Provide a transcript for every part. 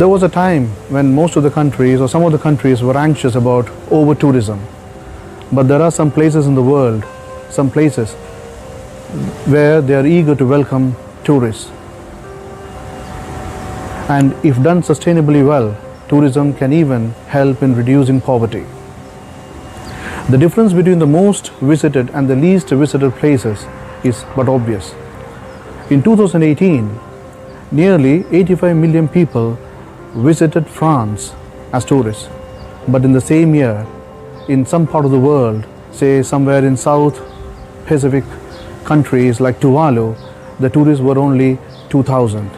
There was a time when most of the countries or some of the countries were anxious about over tourism. But there are some places in the world, some places where they are eager to welcome tourists. And if done sustainably well, tourism can even help in reducing poverty. The difference between the most visited and the least visited places is but obvious. In 2018, nearly 85 million people visited France as tourists. But in the same year, in some part of the world, say somewhere in South Pacific countries like Tuvalu, the tourists were only 2,000.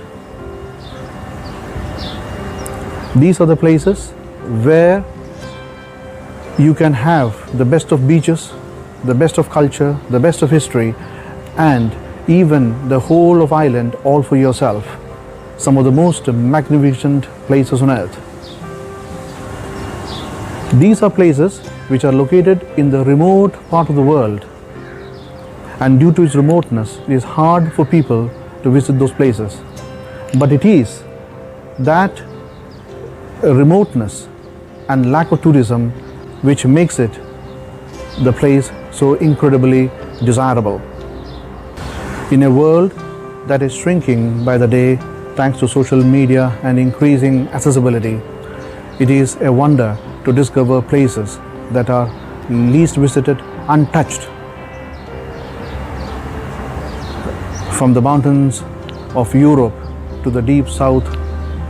These are the places where you can have the best of beaches, the best of culture, the best of history, and even the whole of island all for yourself. Some of the most magnificent places on earth. These are places which are located in the remote part of the world, and due to its remoteness, it is hard for people to visit those places. But it is that remoteness and lack of tourism which makes it the place so incredibly desirable. In a world that is shrinking by the day thanks to social media and increasing accessibility, it is a wonder to discover places that are least visited, untouched. From the mountains of Europe to the deep South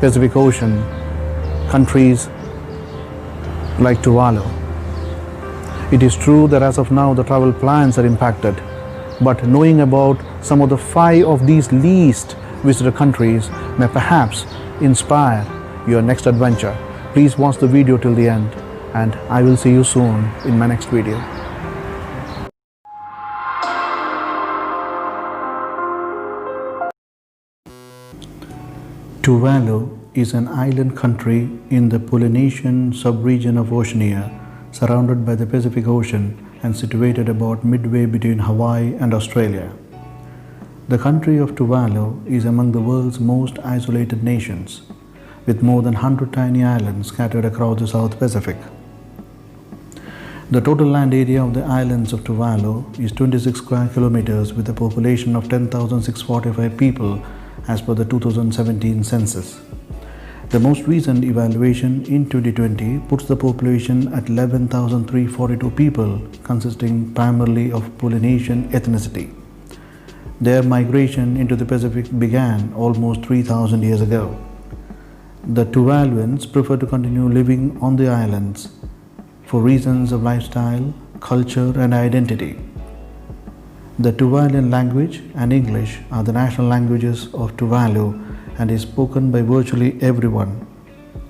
Pacific Ocean, countries like Tuvalu. It is true that as of now the travel plans are impacted, but knowing about some of the 5 of these least visited countries may perhaps inspire your next adventure. Please watch the video till the end, and I will see you soon in my next video. Tuvalu is an island country in the Polynesian sub-region of Oceania, surrounded by the Pacific Ocean and situated about midway between Hawaii and Australia. The country of Tuvalu is among the world's most isolated nations, with more than 100 tiny islands scattered across the South Pacific. The total land area of the islands of Tuvalu is 26 square kilometers with a population of 10,645 people as per the 2017 census. The most recent evaluation in 2020 puts the population at 11,342 people, consisting primarily of Polynesian ethnicity. Their migration into the Pacific began almost 3,000 years ago. The Tuvaluans prefer to continue living on the islands for reasons of lifestyle, culture, and identity. The Tuvaluan language and English are the national languages of Tuvalu and is spoken by virtually everyone.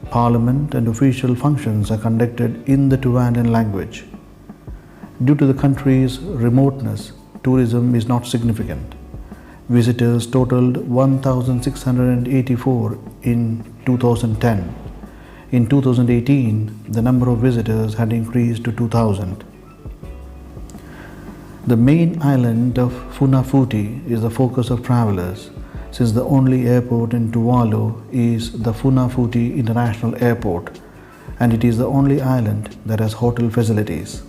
Parliament and official functions are conducted in the Tuvaluan language. Due to the country's remoteness, tourism is not significant. Visitors totaled 1,684 in 2010. In 2018, the number of visitors had increased to 2,000. The main island of Funafuti is the focus of travelers, since the only airport in Tuvalu is the Funafuti International Airport, and it is the only island that has hotel facilities.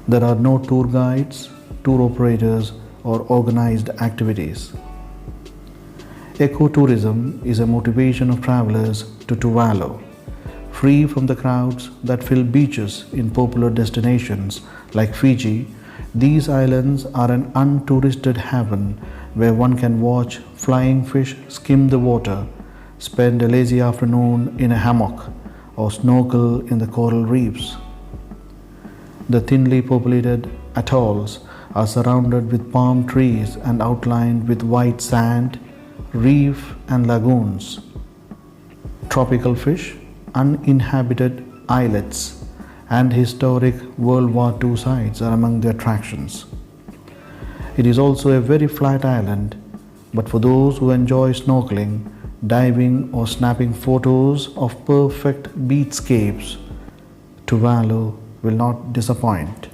There are no tour guides, tour operators, or organized activities. Ecotourism is a motivation of travelers to Tuvalu. Free from the crowds that fill beaches in popular destinations like Fiji, these islands are an untouristed haven where one can watch flying fish skim the water, spend a lazy afternoon in a hammock, or snorkel in the coral reefs. The thinly populated atolls are surrounded with palm trees and outlined with white sand, reef, and lagoons. Tropical fish, uninhabited islets, and historic World War II sites are among the attractions. It is also a very flat island, but for those who enjoy snorkeling, diving, or snapping photos of perfect beachscapes, Tuvalu will not disappoint.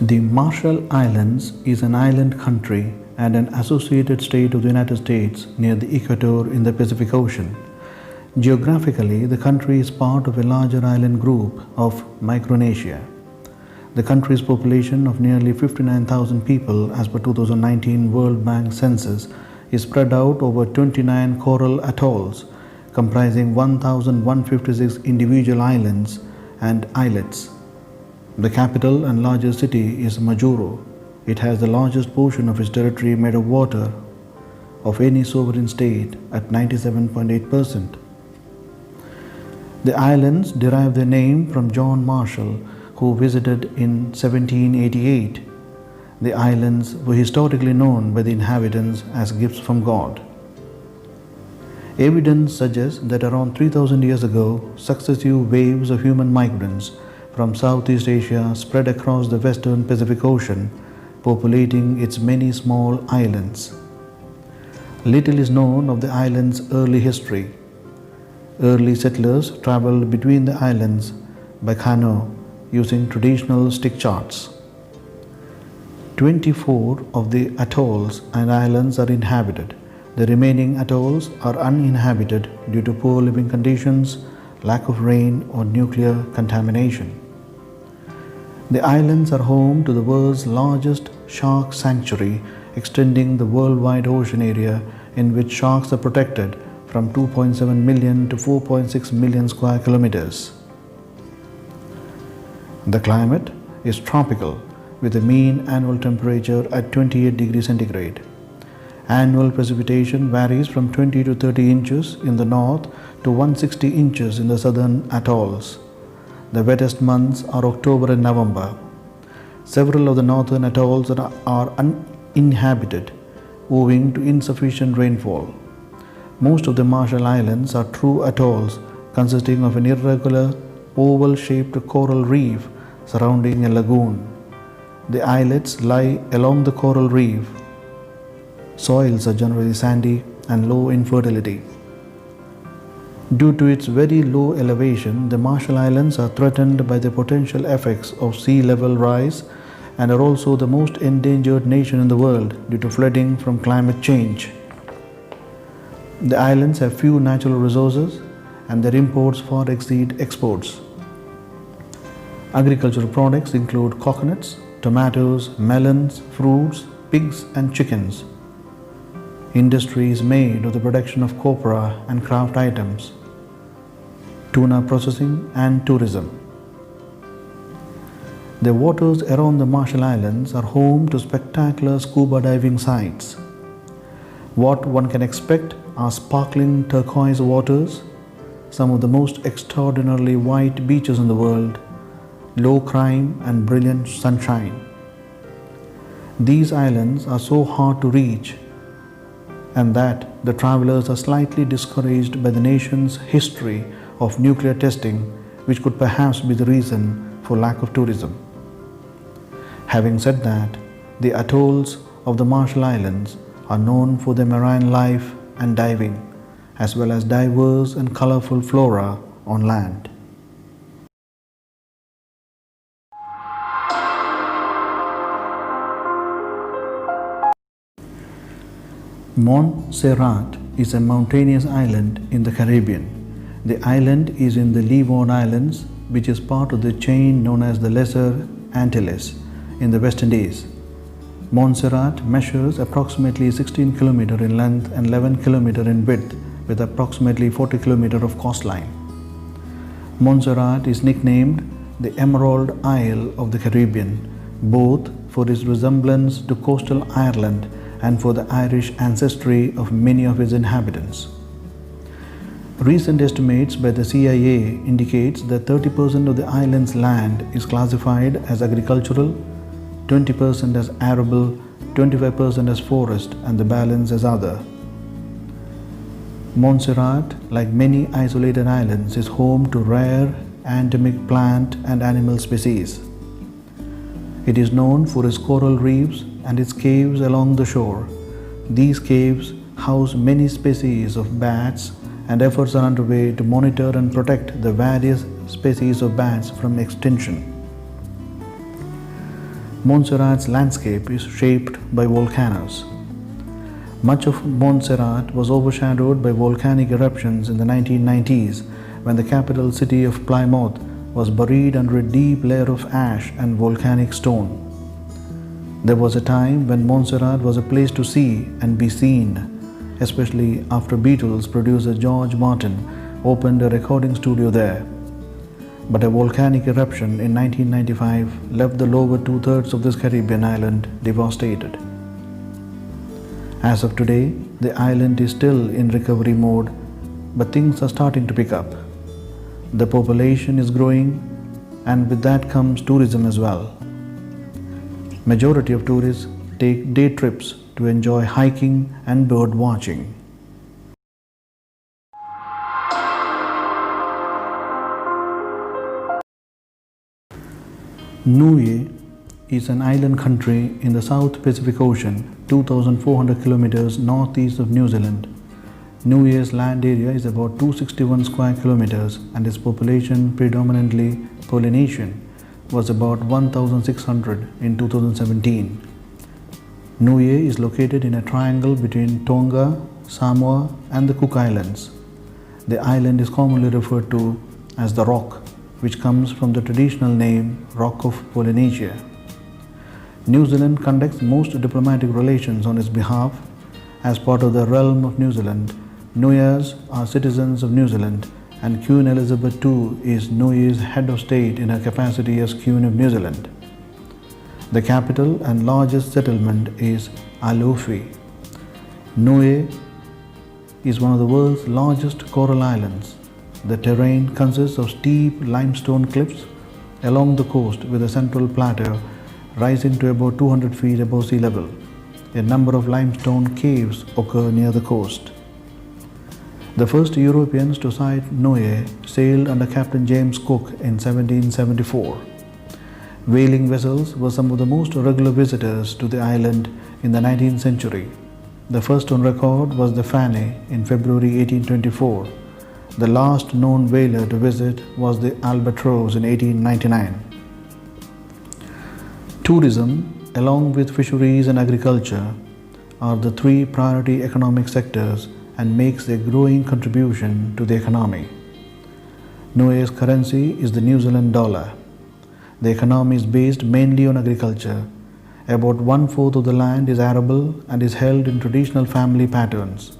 The Marshall Islands is an island country and an associated state of the United States near the equator in the Pacific Ocean. Geographically, the country is part of a larger island group of Micronesia. The country's population of nearly 59,000 people as per 2019 World Bank census is spread out over 29 coral atolls comprising 1,156 individual islands and islets. The capital and largest city is Majuro. It has the largest portion of its territory made of water of any sovereign state at 97.8%. The islands derive their name from John Marshall, who visited in 1788. The islands were historically known by the inhabitants as gifts from God. Evidence suggests that around 3,000 years ago, successive waves of human migrants from Southeast Asia spread across the western Pacific Ocean, populating its many small islands. Little is known of the island's early history. Early settlers traveled between the islands by canoe using traditional stick charts. 24 of the atolls and islands are inhabited. The remaining atolls are uninhabited due to poor living conditions, lack of rain, or nuclear contamination. The islands are home to the world's largest shark sanctuary, extending the worldwide ocean area in which sharks are protected from 2.7 million to 4.6 million square kilometers. The climate is tropical, with a mean annual temperature at 28 degrees centigrade. Annual precipitation varies from 20 to 30 inches in the north to 160 inches in the southern atolls. The wettest months are October and November. Several of the northern atolls are uninhabited, owing to insufficient rainfall. Most of the Marshall Islands are true atolls consisting of an irregular, oval-shaped coral reef surrounding a lagoon. The islets lie along the coral reef. Soils are generally sandy and low in fertility. Due to its very low elevation, the Marshall Islands are threatened by the potential effects of sea level rise and are also the most endangered nation in the world due to flooding from climate change. The islands have few natural resources and their imports far exceed exports. Agricultural products include coconuts, tomatoes, melons, fruits, pigs, and chickens. Industry is made of the production of copra and craft items, tuna processing, and tourism. The waters around the Marshall Islands are home to spectacular scuba diving sites. What one can expect are sparkling turquoise waters, some of the most extraordinarily white beaches in the world, low crime, and brilliant sunshine. These islands are so hard to reach and that the travelers are slightly discouraged by the nation's history of nuclear testing, which could perhaps be the reason for lack of tourism. Having said that, the atolls of the Marshall Islands are known for their marine life and diving, as well as diverse and colorful flora on land. Montserrat is a mountainous island in the Caribbean. The island is in the Leeward Islands, which is part of the chain known as the Lesser Antilles in the West Indies. Montserrat measures approximately 16 km in length and 11 km in width, with approximately 40 km of coastline. Montserrat is nicknamed the Emerald Isle of the Caribbean, both for its resemblance to coastal Ireland and for the Irish ancestry of many of its inhabitants. Recent estimates by the CIA indicates that 30% of the island's land is classified as agricultural, 20% as arable, 25% as forest, and the balance as other. Montserrat, like many isolated islands, is home to rare endemic plant and animal species. It is known for its coral reefs and its caves along the shore. These caves house many species of bats, and efforts are underway to monitor and protect the various species of bats from extinction. Montserrat's landscape is shaped by volcanoes. Much of Montserrat was overshadowed by volcanic eruptions in the 1990s when the capital city of Plymouth was buried under a deep layer of ash and volcanic stone. There was a time when Montserrat was a place to see and be seen, especially after Beatles producer George Martin opened a recording studio there. But a volcanic eruption in 1995 left the lower two-thirds of this Caribbean island devastated. As of today, the island is still in recovery mode, but things are starting to pick up. The population is growing, and with that comes tourism as well. Majority of tourists take day trips to enjoy hiking and bird watching. Niue is an island country in the South Pacific Ocean, 2,400 kilometers northeast of New Zealand. Niue's land area is about 261 square kilometers and its population, predominantly Polynesian, was about 1,600 in 2017. Niue is located in a triangle between Tonga, Samoa and the Cook Islands. The island is commonly referred to as the Rock, which comes from the traditional name Rock of Polynesia. New Zealand conducts most diplomatic relations on its behalf. As part of the realm of New Zealand, Niueans are citizens of New Zealand, and Queen Elizabeth II is Niue's head of state in her capacity as Queen of New Zealand. The capital and largest settlement is Alofi. Niue is one of the world's largest coral islands. The terrain consists of steep limestone cliffs along the coast with a central plateau rising to about 200 feet above sea level. A number of limestone caves occur near the coast. The first Europeans to sight Niue sailed under Captain James Cook in 1774. Whaling vessels were some of the most regular visitors to the island in the 19th century. The first on record was the Fanny in February 1824. The last known whaler to visit was the Albatross in 1899. Tourism, along with fisheries and agriculture, are the three priority economic sectors and makes a growing contribution to the economy. Niue's currency is the New Zealand dollar. The economy is based mainly on agriculture. About 1/4 of the land is arable and is held in traditional family patterns.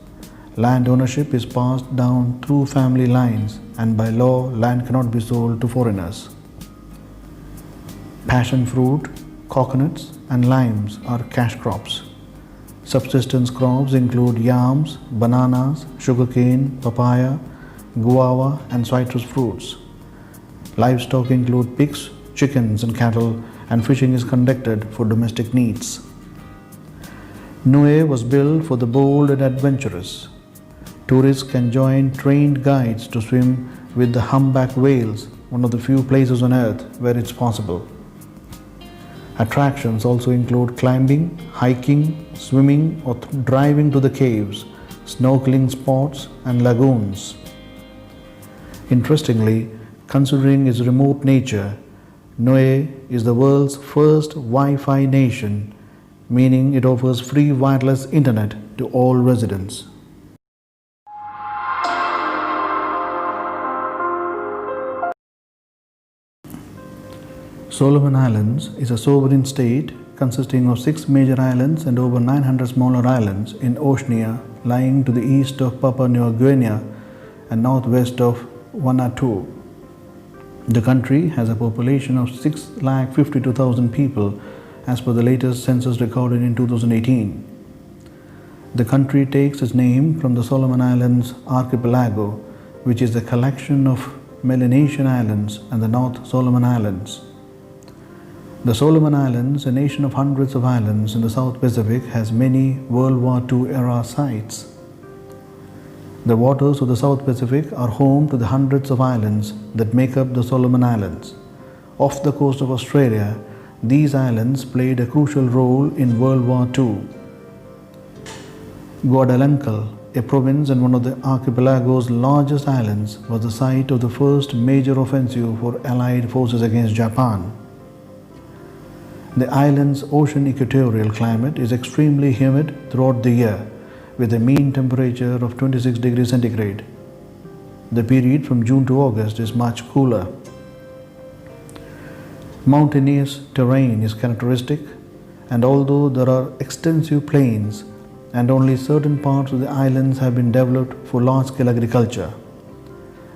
Land ownership is passed down through family lines, and by law, land cannot be sold to foreigners. Passion fruit, coconuts, and limes are cash crops. Subsistence crops include yams, bananas, sugarcane, papaya, guava, and citrus fruits. Livestock include pigs, chickens, and cattle, and fishing is conducted for domestic needs. Niue was built for the bold and adventurous. Tourists can join trained guides to swim with the humpback whales, one of the few places on earth where it's possible. Attractions also include climbing, hiking, swimming or driving to the caves, snorkeling spots and lagoons. Interestingly, considering its remote nature, Niue is the world's first Wi-Fi nation, meaning it offers free wireless internet to all residents. Solomon Islands is a sovereign state consisting of 6 major islands and over 900 smaller islands in Oceania, lying to the east of Papua New Guinea and northwest of Vanuatu. The country has a population of 652,000 people as per the latest census recorded in 2018. The country takes its name from the Solomon Islands archipelago, which is a collection of Melanesian islands and the North Solomon Islands. The Solomon Islands, a nation of hundreds of islands in the South Pacific, has many World War II era sites. The waters of the South Pacific are home to the hundreds of islands that make up the Solomon Islands. Off the coast of Australia, these islands played a crucial role in World War II. Guadalupe, a province and one of the archipelago's largest islands, was the site of the first major offensive for Allied forces against Japan. The island's ocean equatorial climate is extremely humid throughout the year, with a mean temperature of 26 degrees centigrade. The period from June to August is much cooler. Mountainous terrain is characteristic, and although there are extensive plains and only certain parts of the islands have been developed for large-scale agriculture.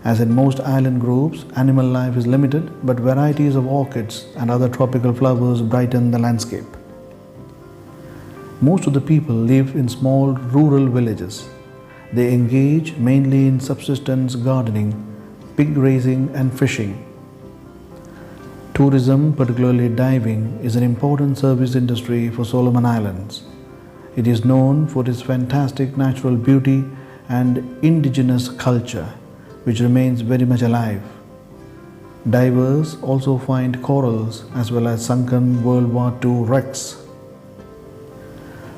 As in most island groups, animal life is limited, but varieties of orchids and other tropical flowers brighten the landscape. Most of the people live in small rural villages. They engage mainly in subsistence gardening, pig raising and fishing. Tourism, particularly diving, is an important service industry for Solomon Islands. It is known for its fantastic natural beauty and indigenous culture, which remains very much alive. Divers also find corals as well as sunken World War II wrecks.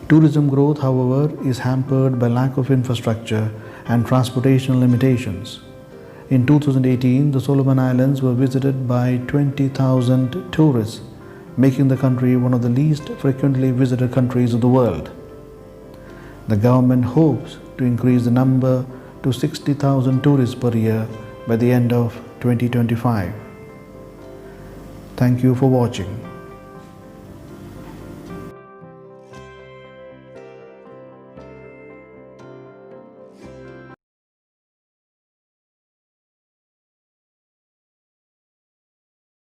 Tourism growth, however, is hampered by lack of infrastructure and transportation limitations. In 2018, the Solomon Islands were visited by 20,000 tourists, making the country one of the least frequently visited countries of the world. The government hopes to increase the number to 60,000 tourists per year by the end of 2025. Thank you for watching.